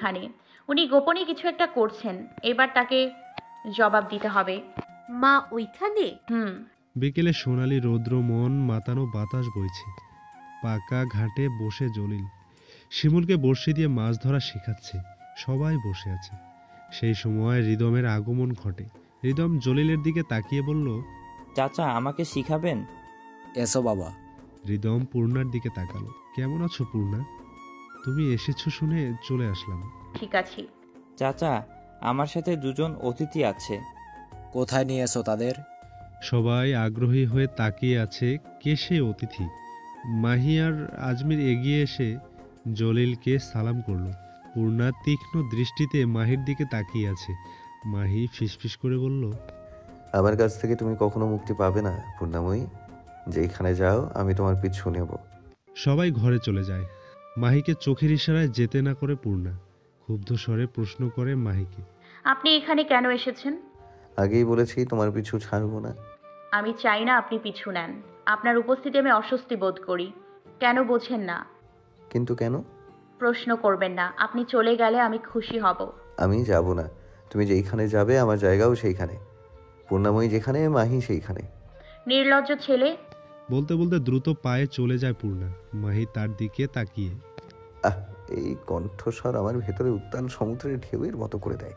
ওইখানে। উনি গোপনে কিছু একটা করছেন। এবার তাকে জবাব দিতে হবে। মা ওইখানে? হুম। বিকেলে সোনালি রৌদ্র মন মাতানো বাতাস বইছে। পাকা ঘাটে বসে জলিল শিমুলকে বড়শি দিয়ে মাছ ধরা শেখাচ্ছে। সবাই বসে আছে। সেই সময় রিদমের আগমন ঘটে। রিদম জলিলের দিকে তাকিয়ে বলল, চাচা আমাকে শিখাবেন? এসো বাবা। রিদম পূর্ণার দিকে তাকালো। কেমন আছো পূর্ণা? তুমি এসেছো শুনে চলে আসলাম। ঠিক আছে। চাচা আমার সাথে দুজন অতিথি আছে। কোথায় নিয়ে এসো তাদের? সবাই আগ্রহী হয়ে তাকিয়ে আছে কে সে অতিথি। মাহি আর আজমির এগিয়ে এসে জলিলকে সালাম করলো। পূর্ণা তীক্ষ্ণ দৃষ্টিতে মাহির দিকে তাকিয়ে আছে। মাহি ফিসফিস করে বলল, আমার কাছ থেকে তুমি কখনো মুক্তি পাবে না পূর্ণাময়ী। যেইখানে যাও আমি তোমার পিছু নেব। সবাই ঘরে চলে যায়। মাহিকে চোখের ইশারায় যেতে না করে পূর্ণা ক্ষুব্ধ স্বরে প্রশ্ন করে মাহিকে, আপনি এখানে কেন এসেছেন? আগেই বলেছি তোমার পিছু ছাড়বো না। আমি চাই না আপনি পিছু নেন। আপনার উপস্থিতি আমি অস্বস্তি বোধ করি। কেন বোঝেন না? কিন্তু কেন? প্রশ্ন করবেন না। আপনি চলে গেলে আমি খুশি হব। আমি যাব না। তুমি যেইখানে যাবে আমার জায়গাও সেইখানে। পূর্ণাময়ী যেখানে মাহি সেইখানে। নির্লজ্জ ছেলে। বলতে বলতে দ্রুত পায়ে চলে যায় পূর্ণা। মাহি তার দিকে তাকিয়ে, আহ, এই কণ্ঠস্বর আমার ভেতরে উত্তাল সমুদ্রের ঢেউয়ের মতো করে দেয়।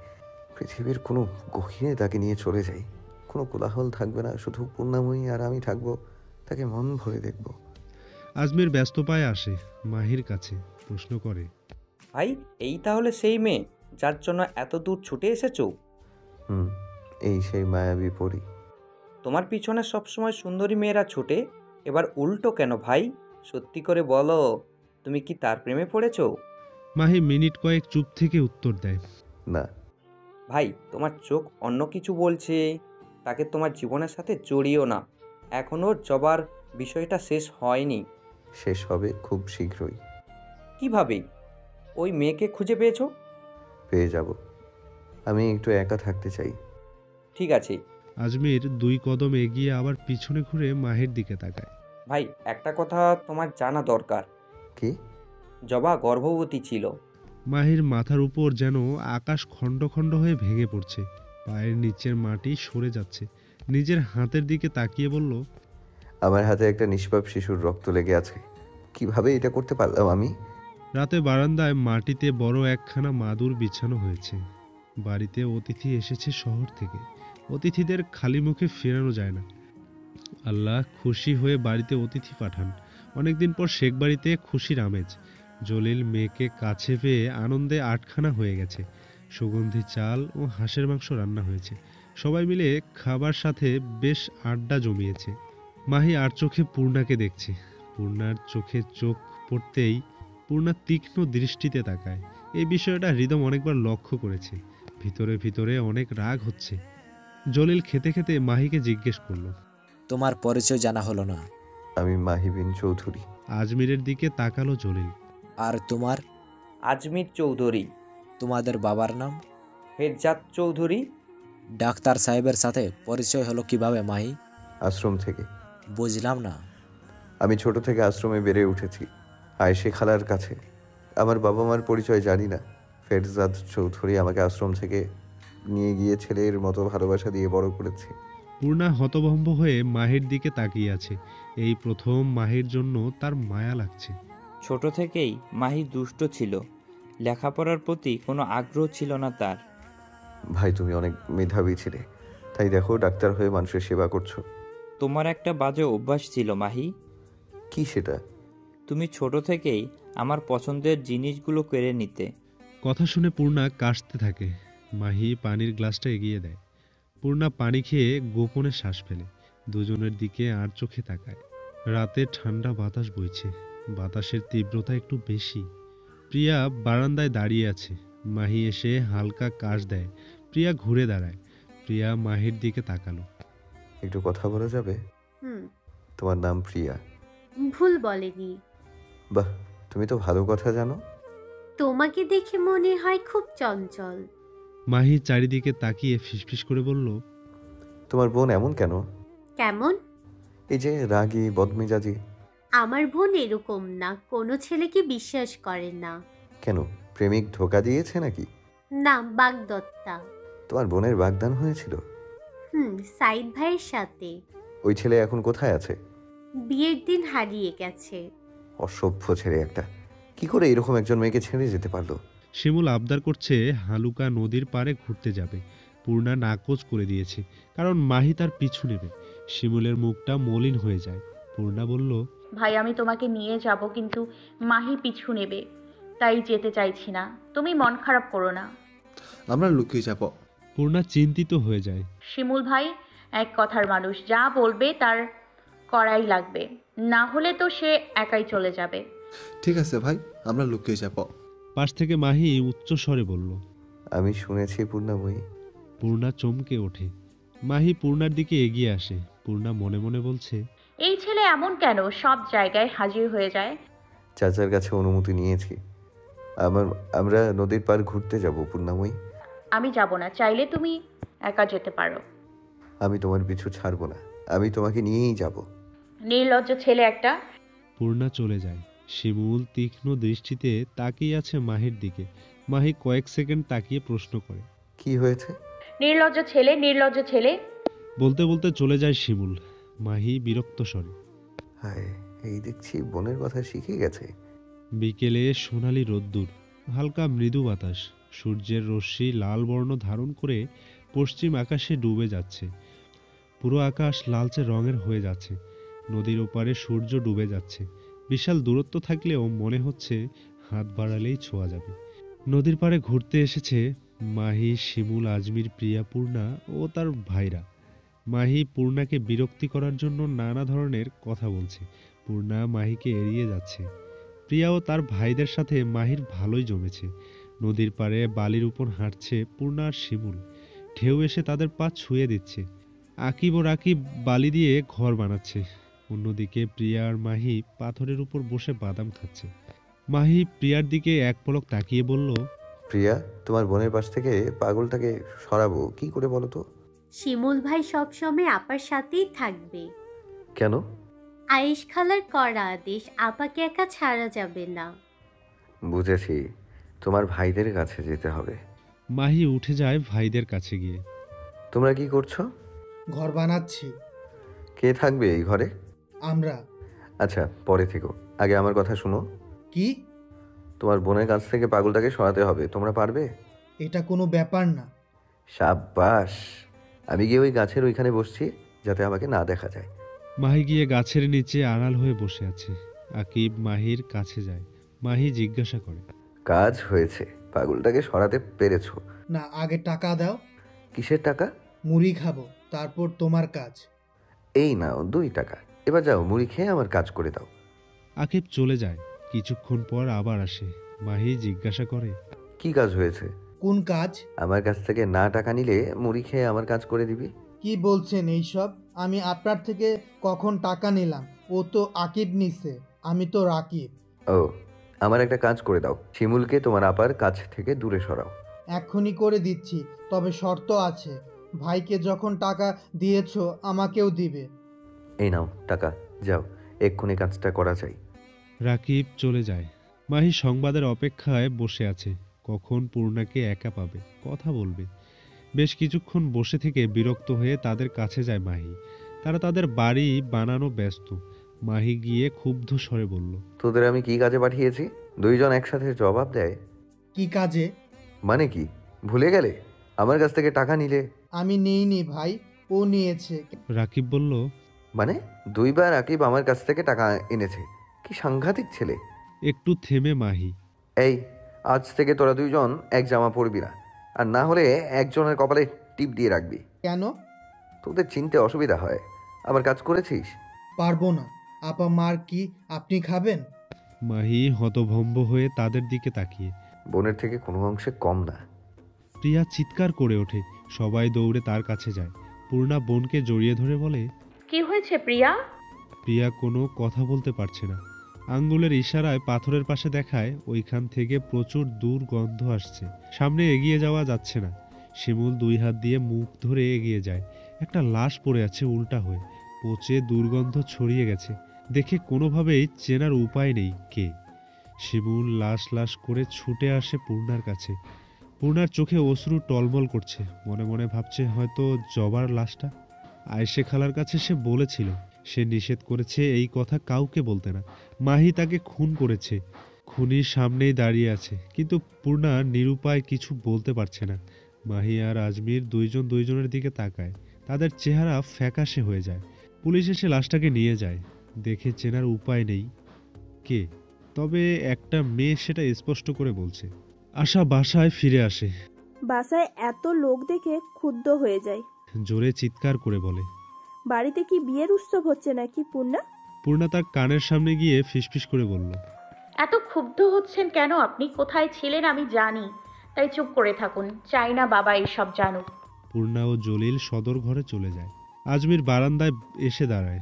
পৃথিবীর কোনো গহীনে তাকে নিয়ে চলে যাই। কোনো কোলাহল থাকবে না, শুধু পূর্ণাময়ী আর আমি থাকবো। তাকে মন ভরে দেখব। আজমির ব্যস্ত পায়ে আসে মাহির কাছে। প্রশ্ন করে, ভাই এই তাহলে সেই মেয়ে যার জন্য এত দূর ছুটে এসেছো? হুম, এই সেই মায়াবী পরী। তোমার পিছনে সবসময় সুন্দরী মেয়েরা ছুটে, এবার উল্টো কেন ভাই? সত্যি করে বলো, তুমি কি তার প্রেমে পড়েছো? মাহি মিনিট কয়েক চুপ থেকে উত্তর দেয়, না। ভাই তোমার চোখ অন্য কিছু বলছে। তাকে তোমার জীবনের সাথে জড়িও না। এখনও জবার বিষয়টা শেষ হয়নি। শেষ হবে খুব শীঘ্রই। কিভাবে? ওই মেয়েকে খুঁজে পেয়েছো? পেয়ে যাব। আমি একটু একা থাকতে চাই। ঠিক আছে। আজমির 2 কদম এগিয়ে আবার পিছনে ঘুরে মাহির দিকে তাকায়। ভাই একটা কথা তোমার জানা দরকার। কি? জবা গর্ভবতী ছিল। মাহির মাথার উপর যেন আকাশ খণ্ড খণ্ড হয়ে ভেঙে পড়ছে। পায়ের নিচের মাটি সরে যাচ্ছে। নিজের হাতের দিকে তাকিয়ে বলল, আমার হাতে একটা নিষ্পাপ শিশুর রক্ত লেগে আছে। কিভাবে এটা করতে পারলাম আমি? রাতে বারান্দায় মাটিতে বড় একখানা মাদুর বিছানো হয়েছে। বাড়িতে অতিথি এসেছে শহর থেকে। অতিথিদের খালি মুখে ফেরানো যায় না। আল্লাহ খুশি হয়ে বাড়িতে অতিথি পাঠান। অনেকদিন পর শেখ বাড়িতে খুশির আমেজ। জলিল মেয়েকে কাছে পেয়ে আনন্দে আটখানা হয়ে গেছে। সুগন্ধি চাল ও হাঁসের মাংস রান্না হয়েছে। সবাই মিলে খাবার সাথে বেশ আড্ডা জমিয়েছে। মাহি আর চোখে পূর্ণাকে দেখছে। পূর্ণার চোখে চোখ পড়তেই পূর্ণা তীক্ষ্ণ দৃষ্টিতে তাকায়। এই বিষয়টা হৃদম অনেকবার লক্ষ্য করেছে। ভিতরে ভিতরে অনেক রাগ হচ্ছে। জলিল খেতে খেতে মাহিকে জিজ্ঞেস করলো, তোমার পরিচয় জানা হলো না। আমি মাহি বিন চৌধুরী। আজমিরের দিকে তাকালো জলিল। আর তোমার? আজমির চৌধুরী। তোমাদের বাবার নাম? ফেরজাদ চৌধুরী। ডাক্তার সাহেবের সাথে পরিচয় হলো কিভাবে মাহি? আশ্রম থেকে। বুঝলাম না। আমি ছোট থেকে আশ্রমে বেড়ে উঠেছি, আয়েশে খালার কাছে। আমার বাবা মার পরিচয় জানি না। ফেরজাদ চৌধুরী আমাকে আশ্রম থেকে নিয়ে গিয়ে ছেলের মতো ভালোবাসা দিয়ে বড় করেছে। পূর্ণা হতভম্ব হয়ে মাহির দিকে তাকিয়ে আছে। এই প্রথম মাহির জন্য তার মায়া লাগছে। ছোট থেকেই মাহি দুষ্ট ছিল। লেখাপড়ার প্রতি কোনো আগ্রহ ছিল না তার। ভাই তুমি অনেক মেধাবী ছিলে, তাই দেখো ডাক্তার হয়ে মানুষের সেবা করছো। তোমার একটা বাজে অভ্যাস ছিল মাহি। কি সেটা? তুমি ছোট থেকেই আমার পছন্দের জিনিসগুলো কেড়ে নিতে। কথা শুনে পূর্ণা কাশতে থাকে। মাহি পানির গ্লাসটা এগিয়ে দেয়। পূর্ণা পানি খেয়ে গোপনে শ্বাস ফেলে। দুজনের দিকে আর চোখে তাকায়। রাতে ঠান্ডা বাতাস বইছে। বাতাসের তীব্রতা একটু বেশি। প্রিয়া বারান্দায় দাঁড়িয়ে আছে। মাহি এসে হালকা কাশ দেয়। প্রিয়া ঘুরে দাঁড়ায়। প্রিয়া মাহির দিকে তাকালো। একটু কথা বলা যাবে? হুম। তোমার নাম প্রিয়া? ভুল বলেনি। বাহ, তুমি তো ভালো কথা জানো। তোমাকে দেখে মনে হয় খুব চঞ্চল। মাহি চারিদিকে তাকিয়ে ফিসফিস করে বলল, তোমার বোন এমন কেন? কেমন? এই যে রাগী বদমেজাজি। আমার বোন এরকম না, কোনো ছেলেকে বিশ্বাস করে না। কেন? প্রেমিক ধোকা দিয়েছে নাকি? না, বাগদত্তা। তোমার বোনের বাগদান হয়েছিল? সাইদ ভাইয়ের সাথে। ওই ছেলে এখন কোথায় আছে? বিয়ের দিন হারিয়ে গেছে। অসভ্য ছেলে একটা, কি করে এরকম একজন মেয়েকে ছেড়ে যেতে পারলো? শিমুল আবদার করছে হালুকা নদীর পাড়ে ঘুরতে যাবে। পূর্ণা নাকচ করে দিয়েছে, কারণ মাহি তার পিছু নেবে। শিমুলের মুখটা মলিন হয়ে যায়। পূর্ণা বলল, ভাই আমি তোমাকে নিয়ে যাব, কিন্তু মাহি পিছু নেবে, তাই যেতে চাইছি না। তুমি মন খারাপ করো না। আমরা লুকিয়ে যাব। পূর্ণা চিন্তিত হয়ে যায়। শিমুল ভাই এক কথার মানুষ, যা বলবে তার করাই লাগবে, না হলে তো সে একাই চলে যাবে। ঠিক আছে ভাই, আমরা লুকিয়ে যাব। পাশ থেকে মাহি উচ্চ স্বরে বলল। আমি শুনেছি পূর্ণাময়ী। পূর্ণা চমকে ওঠে। মাহি পূর্ণার দিকে এগিয়ে আসে। পূর্ণা মনে মনে বলছে, এই ছেলে এমন কেন, সব জায়গায় হাজির হয়ে যায়। চাচার কাছে অনুমতি নিয়েছি। আমরা নদীর পার ঘুরতে যাব পূর্ণাময়ী। আমি যাব না, চাইলে তুমি একা যেতে পারো। আমি তোমার পিছু ছাড়বো না, আমি তোমাকে নিয়েই যাব। নির্লজ্জ ছেলে একটা। পূর্ণা চলে যায়। শিমুল তীক্ষ্ণ দৃষ্টিতে তাকিয়ে আছে মাহির দিকে। মাহি কয়েক সেকেন্ড তাকিয়ে প্রশ্ন করে, কি হয়েছে? নির্লজ্জ ছেলে, নির্লজ্জ ছেলে। বলতে বলতে চলে যায় শিমুল। মাহি বিরক্ত স্বরে। হায়, এই দেখছি বোনের কথা শিখে গেছে। বিকেলে সোনালি রোদ্দুর, হালকা মৃদু বাতাস, সূর্যের রশ্মি লাল বর্ণ ধারণ করে পশ্চিম আকাশে ডুবে যাচ্ছে। পুরো আকাশ লালচে রঙের হয়ে যাচ্ছে। নদীর ওপারে সূর্য ডুবে যাচ্ছে। বিশাল দূরত্ব থাকলেও মনে হচ্ছে হাত বাড়ালেই ছোঁয়া যাবে। নদীর পাড়ে ঘুরতে এসেছে মাহি, শিমুল, আজমির, প্রিয়া, পূর্ণা ও তার ভাইরা। মাহি পূর্ণাকে বিরক্তি করার জন্য নানা ধরনের কথা বলছে। পূর্ণা মাহিকে এড়িয়ে যাচ্ছে। প্রিয়া ও তার ভাইদের সাথে মাহির ভালোই জমেছে। নদীর পাড়ে বালির উপর হাঁটছে পূর্ণা আর শিমুল। ঢেউ এসে তাদের পা ছুঁয়ে দিচ্ছে। আকিব ও রাকিব বালি দিয়ে ঘর বানাচ্ছে। অন্যদিকে প্রিয়া আর মাহি পাথরের উপর বসে বাদাম খাচ্ছে। মাহি প্রিয়ার দিকে এক পলক তাকিয়ে বলল, প্রিয়া, তোমার বোনের পাশ থেকে পাগলটাকে সরাবো কি করে বলো তো? শিমুল ভাই সবসময় আপার সাথেই থাকবে। কেন? আয়েশ খালার করা আদেশ, আপাকে একা ছাড়া যাবে না। বুঝেছি, তোমার ভাইদের কাছে যেতে হবে। মাহি উঠে যায় ভাইদের কাছে গিয়ে। তোমরা কি করছো? ঘর বানাচ্ছি। কে থাকবে এই ঘরে? আমরা। আচ্ছা, পরে থেকো, আগে আমার কথা শুনো। কি? তোমার বোনের কাছ থেকে পাগলটাকে সরাতে হবে, তোমরা পারবে? এটা কোনো ব্যাপার না। সাব্বাস। আমি গিয়ে ওই গাছের ওইখানে বসছি, যাতে আমাকে না দেখা যায়। মাহি গিয়ে গাছের নিচে আড়াল হয়ে বসে আছে। আকিব মাহির কাছে যায়। মাহি জিজ্ঞাসা করে, কাজ হয়েছে, পাগলটাকে সরাতে পেরেছো? না, আগে টাকা দাও। কিসের টাকা? মুড়ি খাবো, তারপর তোমার কাজ। এই নাও 2 টাকা, এবার যাও মুড়ি খেয়ে আমার কাজ করে দাও। আকিব চলে যায়। কিছুক্ষণ পর আবার আসে। মাহি জিজ্ঞাসা করে, কি কাজ হয়েছে? কোন কাজ? আমার কাছ থেকে না টাকা নিলে মুড়ি খেয়ে আমার কাজ করে দিবি। কি বলছেন এইসব? আমি আপনার থেকে কখন টাকা নিলাম? ও তো আকিব নিছে, আমি তো রাকিব। ও, আমার একটা কাজ করে দাও, শিমুলকে তোমার আপার কাছ থেকে দূরে সরাও। এক্ষুনি করে দিচ্ছি, তবে শর্ত আছে। ভাইকে যখন টাকা দিয়েছো আমাকেও দিবে। এই নাও টাকা, যাও, এক্ষুনি কাজটা করা চাই। রাকিব চলে যায়। মাহি সংবাদের অপেক্ষায় বসে আছে, কখন পূর্ণাকে একা পাবে, কথা বলবে। বেশ কিছুক্ষণ বসে থেকে বিরক্ত হয়ে তাদের কাছে যায় মাহি। তারা তাদের বাড়ি বানানো ব্যস্ত। মাহি গিয়ে ক্ষুব্ধ স্বরে বলল, তোদের আমি কি কাজে পাঠিয়েছি? 2 জন একসাথে জবাব দেয়। কি কাজে? মানে কি, ভুলে গেলে? আমার কাছ থেকে টাকা নিলে। আমি নিইনি ভাই, ও নিয়েছে। রাকিব বলল, মানে 2 বার আকিব আমার কাছ থেকে টাকা এনেছে। কি সাংঘাতিক ছেলে। একটু থেমে মাহি, এই, আজ থেকে তোরা 2 জন এক জামা পরবি না, আর না হলে একজনের কপালে টিপ দিয়ে রাখবি। কেন? তোদের চিনতে অসুবিধা হয়। আমার কাজ করেছিস? পারবো না। আপা মার কি আপনি খাবেন? মাহি হতভম্ব হয়ে তাদের দিকে তাকিয়ে। বোনের থেকে কোনো অংশে কম না। প্রিয়া চিৎকার করে ওঠে। সবাই দৌড়ে তার কাছে যায়। পূর্ণা বোনকে জড়িয়ে ধরে বলে, কি হয়েছে প্রিয়া? প্রিয়া কোনো কথা বলতে পারছে না। আঙ্গুলের ইশারায় পাথরের পাশে দেখায় ওইখান থেকে প্রচুর দুর্গন্ধ আসছে। সামনে এগিয়ে যাওয়া যাচ্ছে না। শিমুল 2 হাত দিয়ে মুখ ধরে এগিয়ে যায়। একটা লাশ পড়ে আছে উল্টা হয়ে, পচে দুর্গন্ধ ছড়িয়ে গেছে। দেখে কোনোভাবেই চেনার উপায় নেই কে। শিমুল লাশ লাশ করে ছুটে আসে পূর্ণার কাছে। পূর্ণার চোখে অশ্রু টলমল করছে, মনে মনে ভাবছে হয়তো জবার লাশটা। আয়েশে খালার কাছে সে বলেছিল, সে নিষেধ করেছে এই কথা কাউকে বলতে না। মাহি তাকে খুন করেছে, খুনির সামনেই দাঁড়িয়ে আছে, কিন্তু পূর্ণা নিরুপায় কিছু বলতে পারছে না। মাহি আর আজমির দুইজন দুইজনের দিকে তাকায়, তাদের চেহারা ফ্যাকাশে হয়ে যায়। পুলিশ এসে লাশটাকে নিয়ে যায়, দেখে চেনার উপায় নেই কে, তবে একটা মেয়ে সেটা স্পষ্ট করে বলছে। আশা বাসায় ফিরে আসে, বাসায় এত লোক দেখে ক্ষুব্ধ হয়ে যায়। জোরে চিৎকার করে বলে, বাড়িতে কি বিয়ের উৎসব হচ্ছে নাকি পূর্ণা? পূর্ণা তার কানের সামনে গিয়ে ফিসফিস করে বলল, এত ক্ষুব্ধ হচ্ছেন কেন? আপনি কোথায় ছিলেন আমি জানি, তাই চুপ করে থাকুন, চাই না বাবা এসব জানুক। পূর্ণা ও জলিল সদর ঘরে চলে যায়। আজমির বারান্দায় এসে দাঁড়ায়,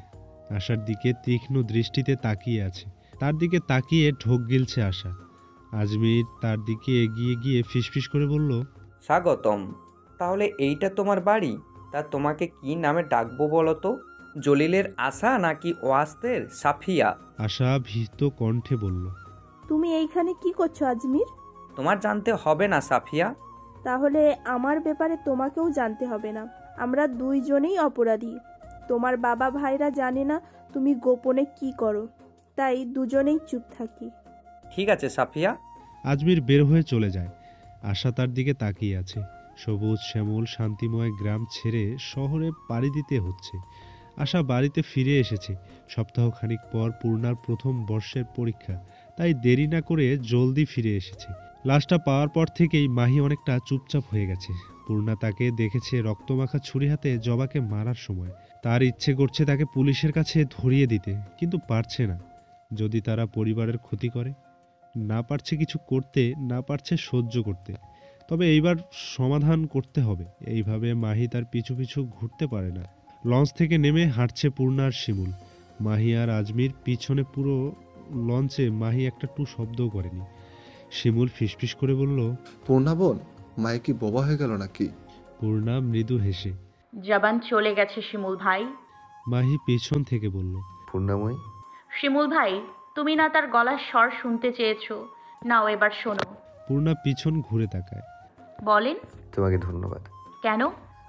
আশার দিকে তীক্ষ্ণ দৃষ্টিতে তাকিয়ে আছে। তার দিকে তাকিয়ে ঢোক গিলছে আশা। আজমির তার দিকে এগিয়ে গিয়ে ফিসফিস করে বলল, স্বাগতম। তাহলে এইটা তোমার বাড়ি? তা তোমাকে কি নামে ডাকবো বলো তো? জলিলের আশা নাকি ওয়াস্তের সাফিয়া? আশা ভীত কণ্ঠে বলল, তুমি এইখানে কি করছো আজমির? তোমার জানতে হবে না সাফিয়া। তাহলে আমার ব্যাপারে তোমাকেও জানতে হবে না। আমরা দুইজনেই অপরাধী। তোমার বাবা ভাইরা জানে না তুমি গোপনে কি করো, তাই দুজনেই চুপ থাকি। ঠিক আছে সাফিয়া। আজমির বের হয়ে চলে যায়। আশা তার দিকে তাকিয়ে আছে। সবুজ শ্যামল শান্তিময় গ্রাম ছেড়ে শহরে পাড়ি দিতে হচ্ছে। আশা বাড়িতে ফিরে এসেছে সপ্তাহখানিক পর। পূর্ণার প্রথম বর্ষের পরীক্ষা, তাই দেরি না করে জলদি ফিরে এসেছে। লাশটা পাওয়ার পর থেকেই মাহি অনেকটা চুপচাপ হয়ে গেছে। পূর্ণা তাকে দেখেছে রক্তমাখা ছুরি হাতে জবাকে মারার সময়। তার ইচ্ছে করছে তাকে পুলিশের কাছে ধরিয়ে দিতে, কিন্তু পারছে না। যদি তারা পরিবারের ক্ষতি করে, না পারছে কিছু করতে, না পারছে সহ্য করতে, তবে এইবার সমাধান করতে হবে। এইভাবে মাহি তার পিছু পিছু ঘুরতে পারে না। লঞ্চ থেকে নেমে হাঁটছে পূর্ণা আর শিমুল। মাহি আর আজমির পিছনে। পুরো লঞ্চে মাহি একটা টু শব্দও করেনি। শিমুল ফিসফিস করে বলল, পূর্ণা বোন, মায়ে কি বোবা হয়ে গেল নাকি? পূর্ণা মৃদু হেসে, জবান চলে গেছে শিমুল ভাই। মাহি পেছন থেকে বলল, পূর্ণাময়ী, শিমুল ভাই, তুমি না তার গলার স্বর শুনতে চেয়েছো? নাও এবার শোনো। পূর্ণা পিছন ঘুরে তাকায়। বলেন। তোমাকে ধন্যবাদ কেন?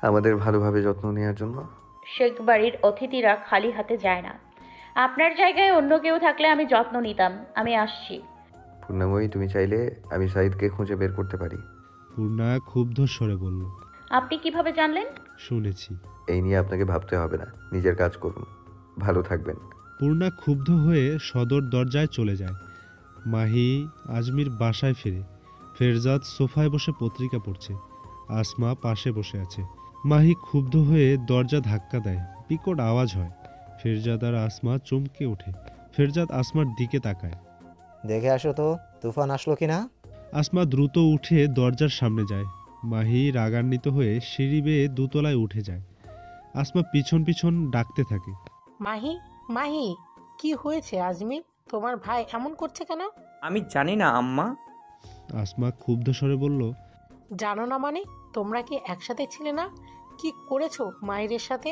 আমাদের ভালোভাবে যত্ন নেওয়ার জন্য। শেখ বাড়ির অতিথিরা খালি হাতে যায় না। আপনার জায়গায় অন্য কেউ থাকলে আমি যত্ন নিতাম। আমি আসছি। পূর্ণাময়ী, তুমি চাইলে আমি সাইদকে খুঁজে বের করতে পারি। পূর্ণা ক্ষুব্ধ স্বরে বলল, আপনি কিভাবে জানলেন? শুনেছি। এই নিয়ে আপনাকে ভাবতে হবে না, নিজের কাজ করুন, ভালো থাকবেন। পূর্ণা ক্ষুব্ধ হয়ে সদর দরজায় চলে যায়। মাহি আজমির বাসায় ফিরে। ফেরজাদ সোফায় বসে পত্রিকা পড়ছে, আসমা পাশে বসে আছে। মাহি ক্ষুব্ধ হয়ে দরজা ধাক্কা দেয়, বিকট আওয়াজ হয়। ফেরজাদ আর আসমা চমকে ওঠে। ফেরজাদ আসমার দিকে তাকায়, দেখে আসো তো তুফান আসলো কিনা। আসমা দ্রুত উঠে দরজার সামনে যায়। মাহি রাগান্বিত হয়ে সিঁড়ি বেয়ে দোতলায় উঠে যায়। আসমা পিছন পিছন ডাকতে থাকে, মাহি, মাহি, কি হয়েছে আজমির? তোমার ভাই এমন করছে কেন? আমি জানি না আম্মা। আসমা ক্ষুব্ধ স্বরে বলল, জানো না মানে? তোমরা কি একসাথে ছিলে না? কি করেছো মায়ের সাথে?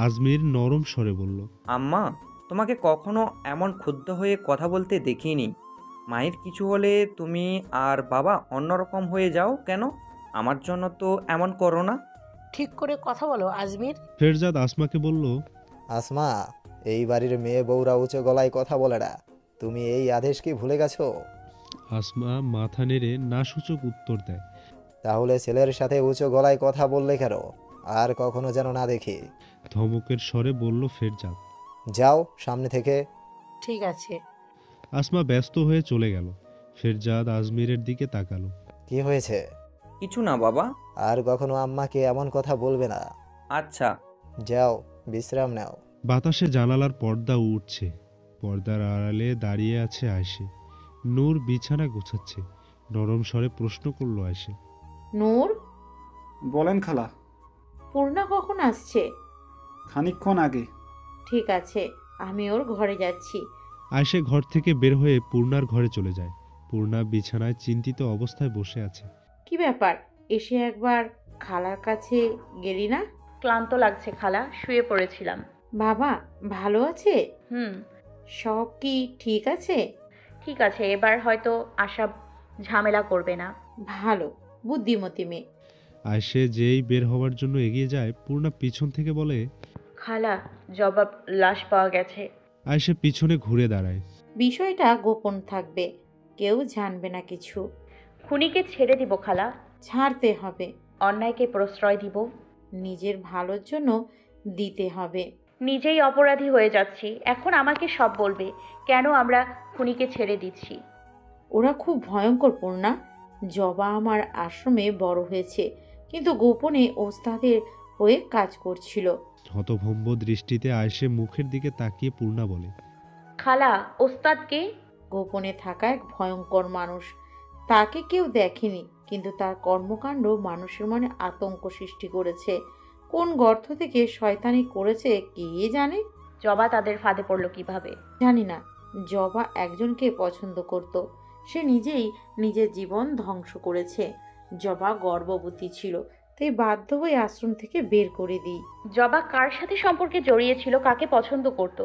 আজমির নরম স্বরে বলল, আম্মা, তোমাকে কখনো এমন ক্ষুব্ধ হয়ে কথা বলতে দেখিনি। মায়ের কিছু হলে তুমি আর বাবা অন্যরকম হয়ে যাও কেন? আমার জন্য তো এমন করো না। ঠিক করে কথা বলো আজমির। ফেরজাদ আসমাকে বলল, আসমা, এই বাড়ির মেয়ে বউরা উঁচু গলায় কথা বলে না। তুমি এই আদেশ কি ভুলে গেছো? আসমা মাথা নেড়ে না সূচক উত্তর দেয়, তাহলে ছেলের সাথে উঁচু গলায় কথা বললে কেন? আর কখনো যেন না দেখি। ধমকের স্বরে বলল ফেরজাদ। যাও সামনে থেকে। ঠিক আছে। আসমা ব্যস্ত হয়ে চলে গেল। ফেরজাদ আজমিরের দিকে তাকালো। কি হয়েছে? কিছু না বাবা। আর কখনো আম্মাকে এমন কথা বলবে না। আচ্ছা। যাও বিশ্রাম নাও। বাতাসে জানালার পর্দা উঠছে। পর্দার আড়ালে দাঁড়িয়ে আছে আয়েশে। নূর বিছানা গোছাচ্ছে। নরম স্বরে প্রশ্ন করলো আয়েশে, নূর? বলেন খালা। পূর্ণা কখন আসছে? খানিকক্ষণ আগে। ঠিক আছে, আমি ওর ঘরে যাচ্ছি। আয়েশে ঘর থেকে বের হয়ে পূর্ণার ঘরে চলে যায়। পূর্ণা বিছানায় চিন্তিত অবস্থায় বসে আছে। কি ব্যাপার, এসে একবার খালার কাছে গেলি না? ক্লান্ত লাগছে খালা, শুয়ে পড়েছিলাম। বাবা ভালো আছে? হুম। সব কি ঠিক আছে? ঠিক আছে, এবার হয়তো আশা ঝামেলা করবে না। ভালো, বুদ্ধিমতী মেয়ে। আয়েশে যেই বের হওয়ার জন্য এগিয়ে যায়, পূর্ণা পিছন থেকে বলে, খালা, জবাব লাশ পাওয়া গেছে। আয়েশে পিছনে ঘুরে দাঁড়ায়। বিষয়টা গোপন থাকবে, কেউ জানবে না কিছু। খুনিকে ছেড়ে দিব খালা। ছাড়তে হবে। অন্যায়কে প্রশ্রয় দিব। নিজের ভালোর জন্য দিতে হবে। নিজেই অপরাধী হয়ে যাচ্ছি, এখন আমাকে সব বলবে কেন আমরা খুনিকে ছেড়ে দিচ্ছি। ওরা খুব ভয়ঙ্কর পূর্ণা। জবা আমার আশ্রমে বড় হয়েছে, কিন্তু গোপনে ওস্তাদের হয়ে কাজ করছিল। হতভম্ব দৃষ্টিতে আয়েশে মুখের দিকে তাকিয়ে পূর্ণা বলে, খালা, ওস্তাদকে? গোপনে থাকা এক ভয়ঙ্কর মানুষ। তাকে কেউ দেখেনি, কিন্তু তার কর্মকাণ্ড মানুষের মনে আতঙ্ক সৃষ্টি করেছে। কোন গর্ত থেকে শয়তানি করেছে কে জানে। জবা তাদের ফাঁদে পড়লো কিভাবে? জানি না। জবা একজনকে পছন্দ করত, সে নিজেই নিজের জীবন ধ্বংস করেছে। জবা গর্ভবতী ছিল, তাই বাধ্য হয়ে আশ্রম থেকে বের করে দিই। জবা কার সাথে সম্পর্কে জড়িয়েছিল, কাকে পছন্দ করত?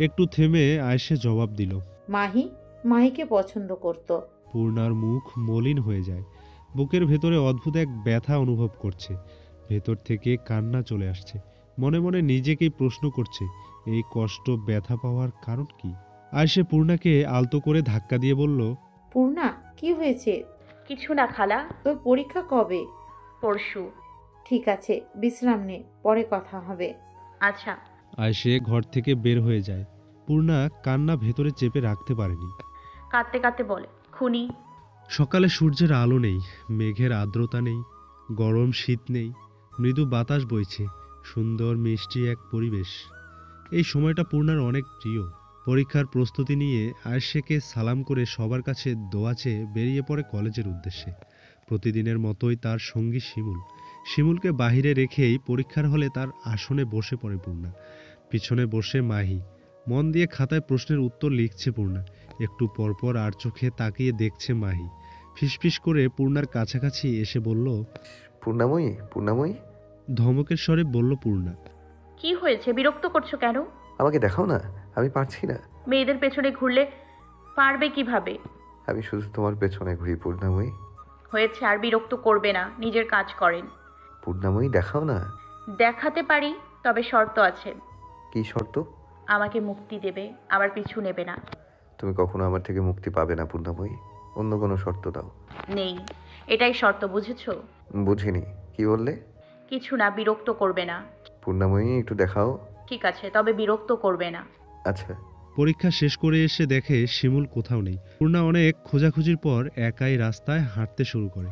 একটু থেমে আয়েশে জবাব দিল, মাহিকে পছন্দ করত। পূর্ণার মুখ মলিন হয়ে যায়। বুকের ভেতরে অদ্ভুত এক ব্যথা অনুভব করছে। ভেতর থেকে কান্না চলে আসছে। মনে মনে নিজেকেই প্রশ্ন করছে, এই কষ্ট ব্যথা পাওয়ার কারণ কি? আয়েশে পূর্ণাকে আলতো করে ধাক্কা দিয়ে বলল, পূর্ণা, কি হয়েছে? কিছু না খালা। তোর পরীক্ষা কবে? পরশু। ঠিক আছে, বিশ্রাম নে, পরে কথা হবে। আচ্ছা। আয়েশে ঘর থেকে বের হয়ে যায়। পূর্ণা কান্না ভেতরে চেপে রাখতে পারেনি। কাঁদতে কাঁদতে বলে, খুনি। সকালে সূর্যের আলো নেই, মেঘের আর্দ্রতা নেই, গরম শীত নেই, মৃদু বাতাস বইছে, সুন্দর মিষ্টি এক পরিবেশ। এই সময়টা পূর্ণার অনেক প্রিয়। পরীক্ষার প্রস্তুতি নিয়ে আয়েশাকে সালাম করে সবার কাছে দোয়া চেয়ে বেরিয়ে পড়ে কলেজের উদ্দেশ্যে। প্রতিদিনের মতোই তার সঙ্গী শিমুলকে বাহিরে রেখেই পরীক্ষার হলে তার আসনে বসে পড়ে পূর্ণা। পিছনে বসে মাহি মন দিয়ে খাতায় প্রশ্নের উত্তর লিখছে পূর্ণা। একটু পরপর আর চোখে তাকিয়ে দেখছে মাহি। ফিসফিস করে পূর্ণার কাছাকাছি এসে বলল, পূর্ণাময়ী। ধমকের স্বরে বলল পূর্ণা। কি হয়েছে, বিরক্ত করছো কেন? আমাকে দেখাও না, আমি পারছি না। মেয়েদের পেছনে ঘুরলে পারবে কিভাবে? আমি শুধু তোমার পেছনে ঘুরি পূর্ণাময়ী। হয়েছে, আর বিরক্ত করবে না, নিজের কাজ করেন। পূর্ণাময়ী, দেখাও না। দেখাতে পারি, তবে শর্ত আছে। কি শর্ত? আমাকে মুক্তি দেবে, আবার পিছু নেবে না। তুমি কখনো আমার থেকে মুক্তি পাবে না পূর্ণাময়ী, অন্য কোনো শর্ত দাও। নেই, এটাই শর্ত, বুঝেছো? বুঝিনি, কি বললে? কিছু না, বিরক্ত করবে না। পূর্ণাময়ী, একটু দেখাও। ঠিক আছে, তবে বিরক্ত করবে না। আচ্ছা। পরীক্ষা শেষ করে এসে দেখে শিমুল কোথাও নেই। পূর্ণা অনেক খোঁজাখুঁজির পর একাই রাস্তায় হাঁটতে শুরু করে।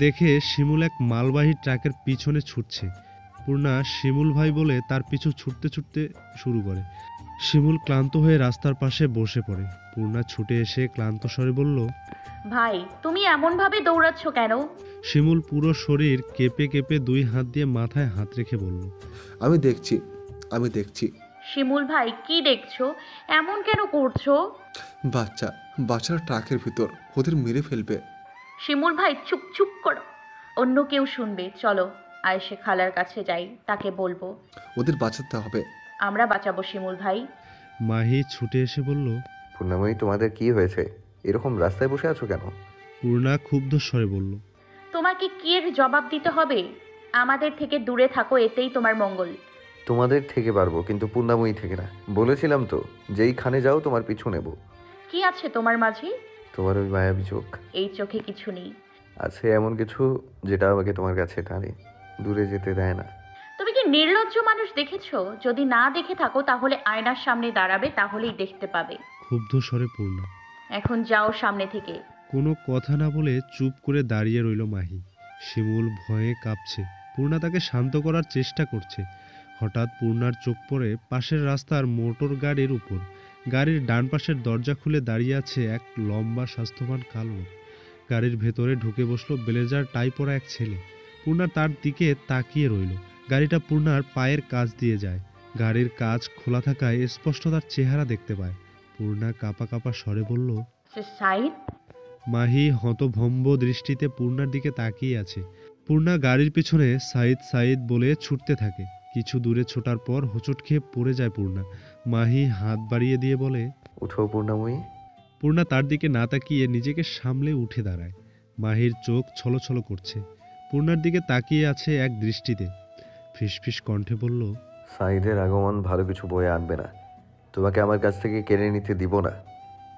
দেখে শিমুল এক মালবাহী ট্রাকের পিছনে ছুটছে। পূর্ণা শিমুল ভাই বলে তার পিছু ছুটতে ছুটতে শুরু করে। শিমুল ক্লান্ত হয়ে রাস্তার পাশে বসে পড়ে। পূর্ণা ছুটে এসে ক্লান্ত স্বরে বলল, ভাই, তুমি এমন ভাবে দৌড়াচ্ছ কেন? শিমুল পুরো শরীর কেঁপে কেঁপে দুই হাত দিয়ে মাথায় হাত রেখে বলল, আমি দেখছি। শিমুল ভাই, কি দেখছো? এমন কেন করছো? বাচ্চারা ট্রাকের ভিতর, ওদের মেরে ফেলবে। শিমুল ভাই, চুপ চুপ করো, অন্য কেউ শুনবে। চলো আয়েশে খালার কাছে যাই, তাকে বলবো। ওদের বাঁচাতে হবে। আমরা বাঁচাবো শিমুল ভাই। মাহি ছুটে এসে বলল, পূর্ণাময়ী, তোমাদের কি হয়েছে? এরকম রাস্তায় বসে আছো কেন? পূর্ণা ক্ষুব্ধ স্বরে বলল, তোমাকে কি এর জবাব দিতে হবে? আমাদের থেকে দূরে থাকো, এতেই তোমার মঙ্গল। তোমাদের থেকে পারবো, কিন্তু পূর্ণাময়ী থেকে না। বলেছিলাম তো, যেইখানে যাও তোমার পিছু নেব। কি আছে তোমার মাঝে? তোমার ওই মায়াবী চোখ। এই চোখে কিছু নেই। আছে এমন কিছু যেটা আমাকে তোমার কাছে টানে, দূরে যেতে দেয় না। তুমি কি নির্লজ্জ মানুষ দেখেছো? যদি না দেখে থাকো তাহলে আয়নার সামনে দাঁড়াবে, তাহলেই দেখতে পাবে। ক্ষুব্ধ স্বরে পূর্ণা। এখন যাও সামনে থেকে। কোনো কথা না বলে চুপ করে দাঁড়িয়ে রইল মাহি। শিমুল ভয়ে কাঁপছে। পূর্ণা তাকে শান্ত করার চেষ্টা করছে। হঠাৎ পূর্ণার চোখ পড়ে পাশের রাস্তার মোটর গাড়ির উপর। গাড়ির ডান পাশের দরজা খুলে দাঁড়িয়ে আছে এক লম্বা স্বাস্থ্যবান কালো লোক। গাড়ির ভেতরে ঢুকে বসলো ব্লেজার টাই পরা এক ছেলে। পূর্ণা তার দিকে তাকিয়ে রইল। গাড়িটা পূর্ণার পায়ের কাছ দিয়ে যায়। গাড়ির কাঁচ খোলা থাকায় স্পষ্ট তার চেহারা দেখতে পায়। পূর্ণা কাঁপা কাঁপা স্বরে বলল, সাইদ। মাহি হতভম্ব দৃষ্টিতে পূর্ণার দিকে তাকিয়ে আছে। পূর্ণা গাড়ির পিছনে সাইদ সাইদ বলে ছুটতে থাকে। কিছু দূরে ছোটার পর হোঁচট খেয়ে পড়ে যায় পূর্ণা। মাহি হাত বাড়িয়ে দিয়ে বলে, উঠো পূর্ণাময়ী। পূর্ণা তার দিকে না তাকিয়ে নিজেকে সামলে উঠে দাঁড়ায়। মাহির চোখ ছলছল করছে। পূর্ণার দিকে তাকিয়ে আছে এক দৃষ্টিতে। ফিসফিস কণ্ঠে বলল, সাইদের আগমন ভালো কিছু বয়ে আনবে না। তোমাকে আমার কাছ থেকে কেড়ে নিতে দিব না।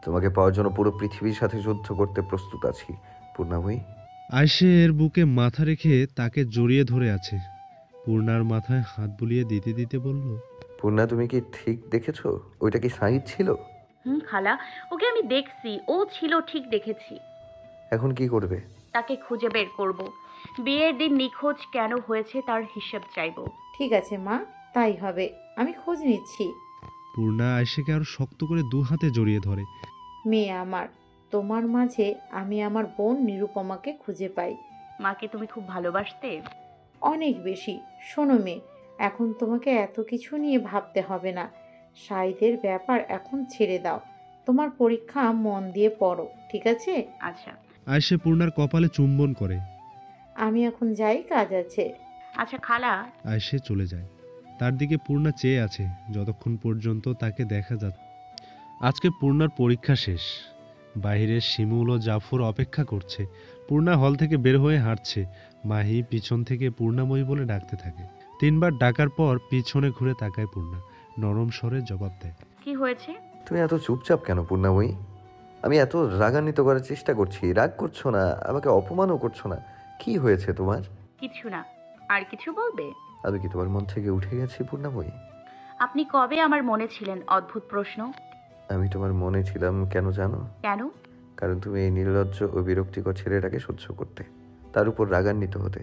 তোমাকে পাওয়ার জন্য পুরো পৃথিবীর সাথে যুদ্ধ করতে প্রস্তুত আছি পূর্ণাময়ী। আয়েশের বুকে মাথা রেখে তাকে জড়িয়ে ধরে আছে। পূর্ণার মাথায় হাত বুলিয়ে দিতে দিতে বলল, পূর্ণা, তুমি কি ঠিক দেখেছো? ওইটা কি সাইদ ছিল? খালা, ওকে আমি দেখছি, ও ছিল, ঠিক দেখেছি। এখন কি করবে? তাকে খুঁজে বের করব। বিয়ের দিন নিখোঁজ কেন হয়েছে তার হিসেব চাইব। ঠিক আছে মা, তাই হবে, আমি খোঁজ নিচ্ছি। পূর্ণা আয়েশাকে আরো শক্ত করে দু হাতে জড়িয়ে ধরে। মেয়ে আমার, তোমার মাঝে আমি আমার বোন নিরুপমাকে খুঁজে পাই। মাকে তুমি খুব ভালোবাসতে? অনেক বেশি। শোনো মেয়ে, এখন তোমাকে এত কিছু নিয়ে ভাবতে হবে না। সাইদের ব্যাপার এখন ছেড়ে দাও। তোমার পরীক্ষা মন দিয়ে পড়ো, ঠিক আছে? আচ্ছা। আয়েশা পূর্ণার কপালে চুম্বন করে। আমি এখন যাই, কাজ আছে। আচ্ছা খালা। আয়েশা চলে যায়। তার দিকে পূর্ণা চেয়ে আছে যতক্ষণ পর্যন্ত তাকে দেখা যাচ্ছে। আজকে পূর্ণার পরীক্ষা শেষ। বাইরে শিমুল ও জাফর অপেক্ষা করছে। পূর্ণা হল থেকে বের হয়ে হাঁটছে। মাহি পিছন থেকে পূর্ণাময়ী বলে ডাকতে থাকে। 3 বার ডাকার পর পিছনে ঘুরে তাকায় পূর্ণা। নরম স্বরে জবাব দেয়, কি হয়েছে? তুমি এত চুপচাপ কেন পূর্ণাময়ী? আমি এত রাগান্বিত করার চেষ্টা করছি, রাগ করছো না, আমাকে অপমানও করছো না। কি হয়েছে তোমার? কিছু না। আর কিছু বলবে? আমি কি তোমার মন থেকে উঠে গেছি পূর্ণাময়ী? আপনি কবে আমার মনে ছিলেন? অদ্ভুত প্রশ্ন। আমি তোমার মনে ছিলাম কেন জানো? কেন? কারণ তুমি এই নির্লজ্জ ও বিরক্তিকর ছেলেটাকে সহ্য করতে, তার উপর রাগান্বিত হতে।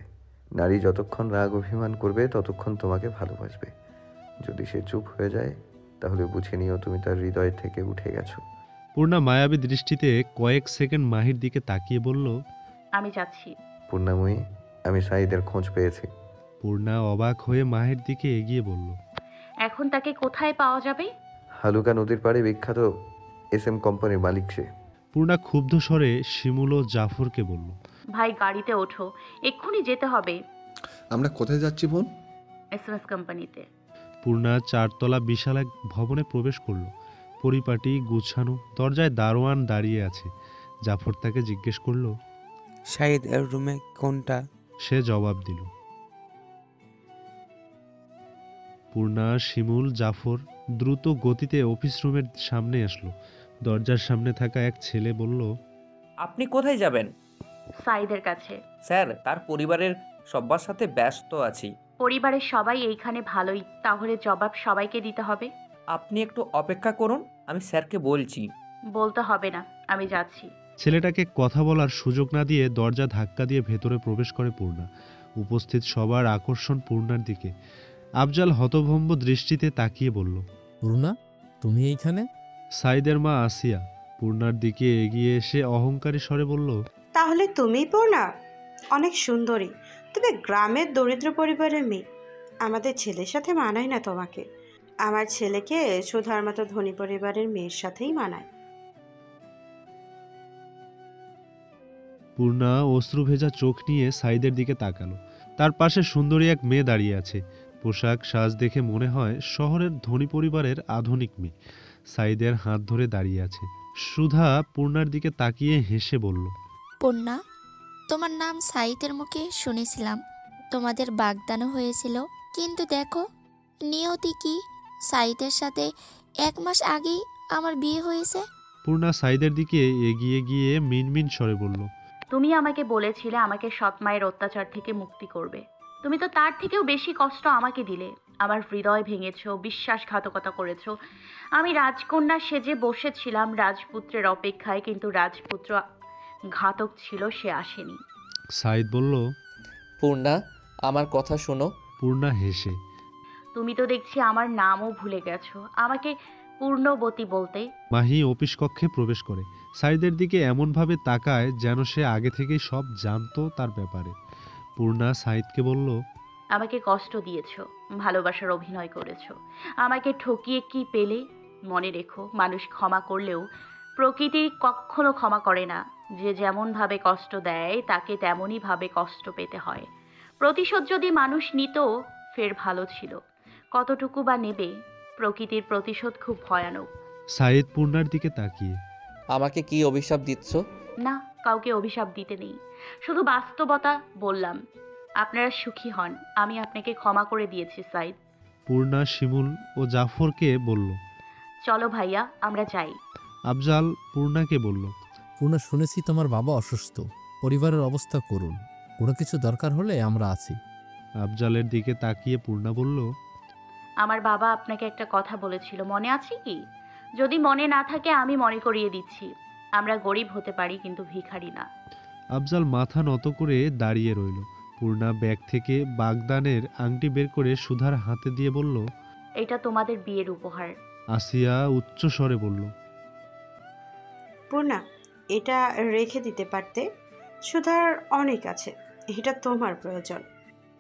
নারী যতক্ষণ রাগ অভিমান করবে ততক্ষণ তোমাকে ভালোবাসবে। যদি সে চুপ হয়ে যায় তাহলে বুঝে নিও তুমি তার হৃদয় থেকে উঠে গেছো। পূর্ণা মায়াবী দৃষ্টিতে কয়েক সেকেন্ড মাহির দিকে তাকিয়ে বলল, আমি যাচ্ছি। পূর্ণাময়ী, আমি সাইদের খোঁজ পেয়েছি। পূর্ণা অবাক হয়ে মাহির দিকে এগিয়ে বলল, এখন তাকে কোথায় পাওয়া যাবে? হালুকা নদীর পাড়ে বিখ্যাত SM কোম্পানির মালিক সে। পূর্ণা ক্ষুব্ধ স্বরে শিমুল ও জাফরকে বলল, ভাই গাড়িতে ওঠো, এক্ষুনি যেতে হবে। আমরা কোথায় যাচ্ছি বোন? SMS কোম্পানিতে। পূর্ণা 4 তলা বিশাল এক ভবনে প্রবেশ করল। পরিপাটি গুছানো, দরজায় দারোয়ান দাঁড়িয়ে আছে। জাফর তাকে জিজ্ঞেস করল, শাহিদ এর রুমে কোনটা? সে জবাব দিল। পূর্ণা, শিমুল, জাফর দ্রুত গতিতে অফিস রুমের সামনে আসলো। দরজার সামনে থাকা এক ছেলে বলল, আপনি কোথায় যাবেন? সাইদের কাছে। স্যার, তার পরিবারের সবার সাথে ব্যস্ত আছি। পরিবারের সবাই এইখানে ভালোই, তাহলে জবাব সবাইকে দিতে হবে। আপনি একটু অপেক্ষা করুন, আমি স্যারকে বলছি। বলতে হবে না, আমি যাচ্ছি। ছেলেটাকে কথা বলার সুযোগ না দিয়ে দরজা ধাক্কা দিয়ে ভেতরে প্রবেশ করে পূর্ণা। উপস্থিত সবার আকর্ষণ পূর্ণার দিকে। আফজাল হতভম্ব দৃষ্টিতে তাকিয়ে বলল, পূর্ণা, তুমি এইখানে? সাইদের মা আসিয়া পূর্ণার দিকে এগিয়ে এসে অহংকারী স্বরে বলল, তাহলে তুমিই পূর্ণা? অনেক সুন্দরী, তবে গ্রামের দরিদ্র পরিবারের মেয়ে। আমাদের ছেলের সাথে মানায় না তোমাকে। আমার ছেলেকে সুধার মতো ধনী পরিবারের মেয়ের সাথেই মানায়। পূর্ণা অশ্রু ভেজা চোখ নিয়ে সাইদের দিকে তাকালো। তার পাশে সুন্দরী এক মেয়ে দাঁড়িয়ে আছে। পোশাক সাজ দেখে মনে হয় শহরের ধনী পরিবারের আধুনিক মেয়ে। সাইদের হাত ধরে দাঁড়িয়ে আছে। সুধা পূর্ণার দিকে তাকিয়ে হেসে বলল, পূর্ণা, তোমার নাম সাইদের মুখে শুনেছিলাম, তোমাদের বাগদানও হয়েছিল, কিন্তু দেখো নিয়তি কি, সাইদের সাথে 1 মাস আগেই আমার বিয়ে হয়েছে। পূর্ণা সাইদের দিকে এগিয়ে গিয়ে মিনমিন স্বরে বলল, তুমি আমাকে বলেছিলে আমাকে সৎ মায়ের অত্যাচার থেকে মুক্তি করবে। তুমি তো তার থেকেও বেশি কষ্ট আমাকে দিলে। আমার হৃদয় ভেঙেছো, বিশ্বাসঘাতকতা করেছো। আমি রাজকন্যা সেজে বসেছিলাম রাজপুত্রের অপেক্ষায়, কিন্তু রাজপুত্র ঘাতক ছিল, সে আসেনি। সাইদ বলল, পূর্ণা, আমার কথা শোনো। পূর্ণা হেসে, তুমি তো দেখছি আমার নামও ভুলে গেছো, আমাকে পূর্ণবতী বলতে। মাহি অফিস কক্ষে প্রবেশ করে। সাইদের দিকে এমনভাবে তাকায় যেন সে আগে থেকেই সব জানতো তার ব্যাপারে। পূর্ণা সাইদকে বলল, আমাকে কষ্ট দিয়েছো, ভালোবাসার অভিনয় করেছো, আমাকে ঠকিয়ে কি পেলে? মনে রেখো, মানুষ ক্ষমা করলেও প্রকৃতি কখনো ক্ষমা করে না। যে যেমনভাবে কষ্ট দেয় তাকে তেমনইভাবে কষ্ট পেতে হয়। প্রতিশোধ যদি মানুষ নিত ফের ভালো ছিল, কতটুকু বা নেবে? প্রকৃতির প্রতিশোধ খুব ভয়ানক। সাইদ পূর্ণার দিকে তাকিয়ে, আমাকে কি অভিশাপ দিচ্ছ? না, কাউকে অভিশাপ দিতে নেই, শুধু বাস্তবতা বললাম। আপনারা সুখী হন, আমি আপনাকে ক্ষমা করে দিয়েছি সাইদ। পূর্ণা শিমুল ও জাফরকে বলল। চলো ভাইয়া, আমরা যাই। আফজাল পূর্ণাকে বলল। পূর্ণা, শুনেছি তোমার বাবা অসুস্থ, পরিবারের অবস্থা করুন, কোনো কিছু দরকার হলে আমরা আছি। আফজালের দিকে তাকিয়ে পূর্ণা বলল, আমার বাবা আপনাকে একটা কথা বলেছিল, মনে আছে কি? যদি মনে না থাকে আমি মনে করিয়ে দিচ্ছি। আমরা গরিব হতে পারি কিন্তু ভিখারি না। আফজাল মাথা নত করে দাঁড়িয়ে রইল। পূর্ণা ব্যাগ থেকে বাগদানের আংটি বের করে সুধার হাতে দিয়ে বলল, এটা তোমাদের বিয়ের উপহার। আসিয়া উচ্চ স্বরে বলল, পূর্ণা, এটা রেখে দিতে পারতে, সুধার অনেক আছে, এটা তোমার প্রয়োজন।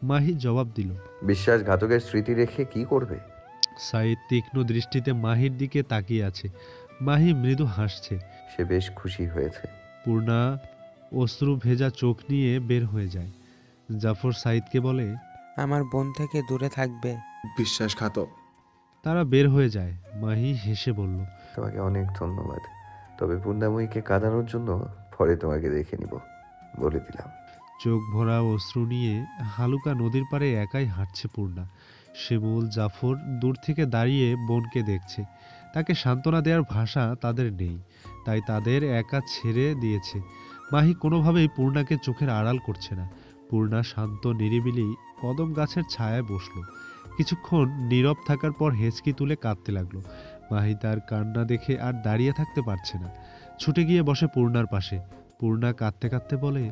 মাহি জবাব দিল, বিশ্বাসঘাতকের স্মৃতি রেখে কি করবে? সাইদ তীক্ষ্ণ দৃষ্টিতে মাহির দিকে তাকিয়ে আছে। মাহি মৃদু হাসছে। সে বেশ খুশি হয়েছে। পূর্ণা অশ্রু ভেজা চোখ নিয়ে বের হয়ে যায়। জাফর সাইদকে বলে, আমার বোন থেকে দূরে থাকবে। বিশ্বাসঘাতক। তারা বের হয়ে যায়। মাহি হেসে বলল, তোমাকে অনেক ধন্যবাদ, তবে পূর্ণাময়ীকে কাঁদানোর জন্য পরে তোমাকে দেখে নিব, বলে দিলাম। চোখ ভরা অশ্রু নিয়ে হালুকা নদীর পাড়ে একাই হাঁটছে পূর্ণা। শিমুল জাফর দূর থেকে দাঁড়িয়ে বোনকে দেখছে। তাকে সান্ত্বনা দেওয়ার ভাষা তাদের নেই, তাই তাদের একা ছেড়ে দিয়েছে। মাহি কোনোভাবেই পূর্ণাকে চোখের আড়াল করছে না। পূর্ণা শান্ত নিরিবিলি কদম গাছের ছায়ায় বসলো। কিছুক্ষণ নীরব থাকার পর হেঁচকি তুলে কাঁদতে লাগলো। মাহি তার কান্না দেখে আর দাঁড়িয়ে থাকতে পারছে না, ছুটে গিয়ে বসে পূর্ণার পাশে। পূর্ণা কাঁদতে কাঁদতে বলে,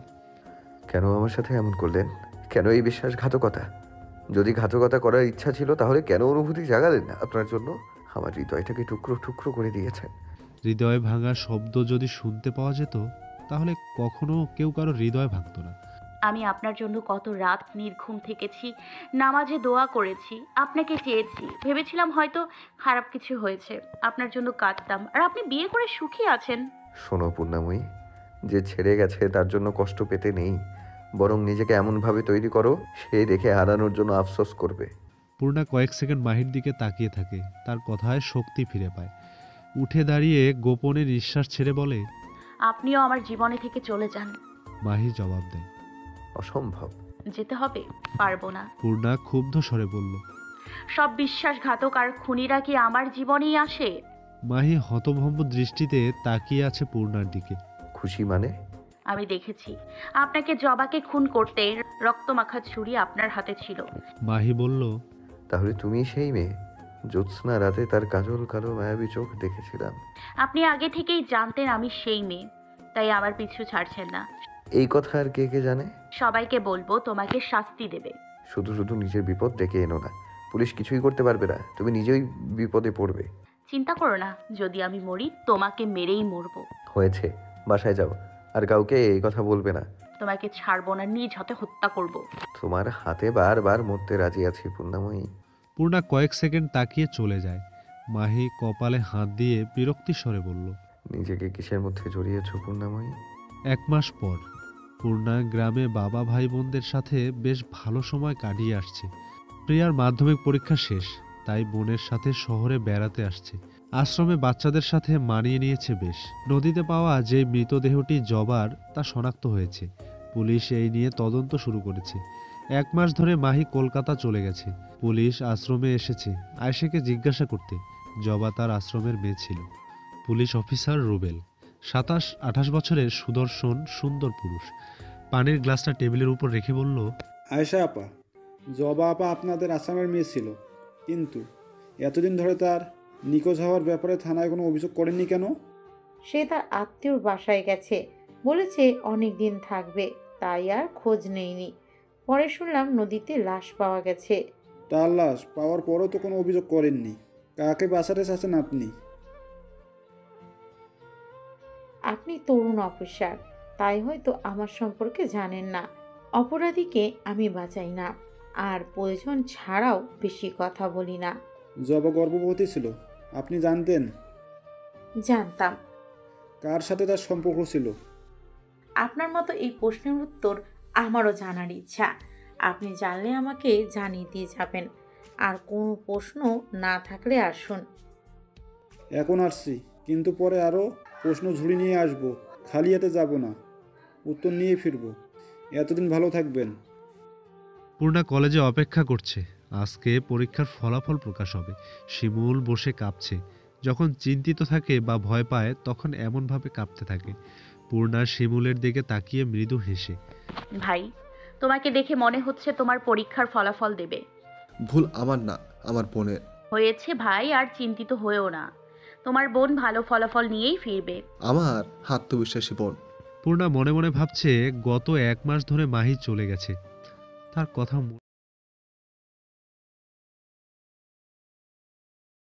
কেন আমার সাথে এমন করলেন? কেন এই বিশ্বাসঘাতকতা? যদি ঘাতকতা করার ইচ্ছা ছিল তাহলে কেন অনুভূতি জাগালেন না? আপনার জন্য আমার হৃদয়টাকে টুকরো টুকরো করে দিয়েছেন। হৃদয় ভাঙা শব্দ যদি শুনতে পাওয়া যেত তাহলে কখনো কেউ কারো হৃদয় ভাঙত না। আমি আপনার জন্য কত রাত নির্ঘুম থেকেছি, নামাজে দোয়া করেছি, আপনাকে চেয়েছি, ভেবেছিলাম হয়তো খারাপ কিছু হয়েছে, আপনার জন্য কাঁদতাম, আর আপনি বিয়ে করে সুখী আছেন। শোনো পূর্ণাময়ী, যে ছেড়ে গেছে তার জন্য কষ্ট পেতে নেই, বরং নিজেকে এমনভাবে তৈরি করো সে দেখে হারানোর জন্য আফসোস করবে। পূর্ণা কয়েক সেকেন্ড মাহির দিকে তাকিয়ে থাকে। তার কথায় শক্তি ফিরে পায়। উঠে দাঁড়িয়ে গোপনে নিঃশ্বাস ছেড়ে বলে, আপনিও আমার জীবনে থেকে চলে যান। মাহি জবাব দেয়, অসম্ভব। যেতে হবে, পারবো না। পূর্ণা ক্ষুব্ধ স্বরে বলল, সব বিশ্বাসঘাতক আর খুনিরা কি আমার জীবনেই আসে? মাহি হতভম্ব দৃষ্টিতে তাকিয়ে আছে পূর্ণার দিকে। খুশি মানে? আমি দেখেছি আপনাকে জবাকে খুন করতে রক্তমাখা ছুরি আপনার হাতে ছিল। মাহি বলল, তাহলে তুমি সেই মেয়ে? জ্যোৎস্না রাতে তার কাজল কালো মায়াবী চোখ দেখেছিলাম। আপনি আগে থেকেই জানতেন আমি সেই মেয়ে, তাই আমার পিছু ছাড়ছেন না। এই কথা আর কে কে জানে? সবাইকে বলবো, তোমাকে শাস্তি দেবে। শুধু শুধু নিজের বিপদ ডেকে এনো না, পুলিশ কিছুই করতে পারবে না, তুমি নিজেই বিপদে পড়বে। চিন্তা করো না, যদি আমি মরি তোমাকে মেরেই মরবো। হয়েছে, বাসায় যাও, আর কাউকে এই কথা বলবে না। তোমাকে ছাড়বো না, নিজ হাতে হত্যা করব। তোমার হাতে বারবার মরতে রাজি আছি পূর্ণাময়ী। পূর্ণা কয়েক সেকেন্ড তাকিয়ে চলে যায়। মাহি কপালে হাত দিয়ে বিরক্তি স্বরে বলল, নিজেকে কিসের মধ্যে জড়িয়েছ পূর্ণাময়ী? 1 মাস পর পূর্ণা গ্রামে বাবা ভাই বোনদের সাথে বেশ ভালো সময় কাটিয়ে আসছে। প্রিয়ার মাধ্যমিক পরীক্ষা শেষ, তাই বোনের সাথে শহরে বেড়াতে আসছে। আশ্রমে বাচ্চাদের সাথে মানিয়ে নিয়েছে বেশ। নদীতে পাওয়া যে মৃতদেহটি জবার তা শনাক্ত হয়েছে। পুলিশ এই নিয়ে তদন্ত শুরু করেছে। 1 মাস ধরে মাহি কলকাতা চলে গেছে। পুলিশ আশ্রমে এসেছে আয়েশাকে জিজ্ঞাসা করতে। জবা তার আশ্রমের মেয়ে ছিল। পুলিশ অফিসার রুবেল 27-28 বছরের সুদর্শন সুন্দর পুরুষ। পানির গ্লাসটা টেবিলের উপর রেখে বলল, আয়েশা আপা, জবা আপা আপনাদের আসামের মেয়ে ছিল, কিন্তু এতদিন ধরে তার নিখোঁজ হওয়ার ব্যাপারে থানায় কোনো অভিযোগ করেননি কেন? সে তার আত্মীয়র বাসায় গেছে, বলেছে অনেক দিন থাকবে, তাই আর খোঁজ নেইনি। পরে শুনলাম নদীতে লাশ পাওয়া গেছে। তার লাশ পাওয়ার পরও তো কোনো অভিযোগ করেননি, কাকে বাসাতে চাচ্ছেন আপনি? আপনি তরুণ অফিসার, তাই হয়তো আমার সম্পর্কে জানেন না। অপরাধীকে আমি বাঁচাই না, আর প্রয়োজন ছাড়াও বেশি কথা বলি না। জবা গর্ভবতী ছিল, আপনি জানতেন? জানতাম। কার সাথে তার সম্পর্ক ছিল? আপনার মতো এই প্রশ্নের উত্তর আমারও জানার ইচ্ছা। আপনি জানলে আমাকে জানিয়ে দিয়ে যাবেন, আর কোনো প্রশ্ন না থাকলে আসুন। এখন আসছি, কিন্তু পরে আরও প্রশ্ন ঝুড়ি নিয়ে আসবো, খালি হাতে যাব না, উত্তর নিয়ে ফিরবো। এতদিন ভালো থাকবেন। পূর্ণা কলেজে অপেক্ষা করছে। আজকে পরীক্ষার ফলাফল প্রকাশ হবে। শিমুল বসে কাঁপছে। যখন চিন্তিত থাকে বা ভয় পায় তখন এমনভাবে কাঁপতে থাকে। পূর্ণা শিমুলের দিকে তাকিয়ে মৃদু হেসে, ভাই, তোমাকে দেখে মনে হচ্ছে তোমার পরীক্ষার ফলাফল দেবে। ভুল আমার না, আমার বোনের। হয়েছে ভাই, আর চিন্তিত হয়েও না। তোমার বোন ভালো ফলাফল নিয়েই ফিরবে। আমার আত্মবিশ্বাসী বোন। পূর্ণা মনে মনে ভাবছে গত 1 মাস ধরে মাহি চলে গেছে। তার কথা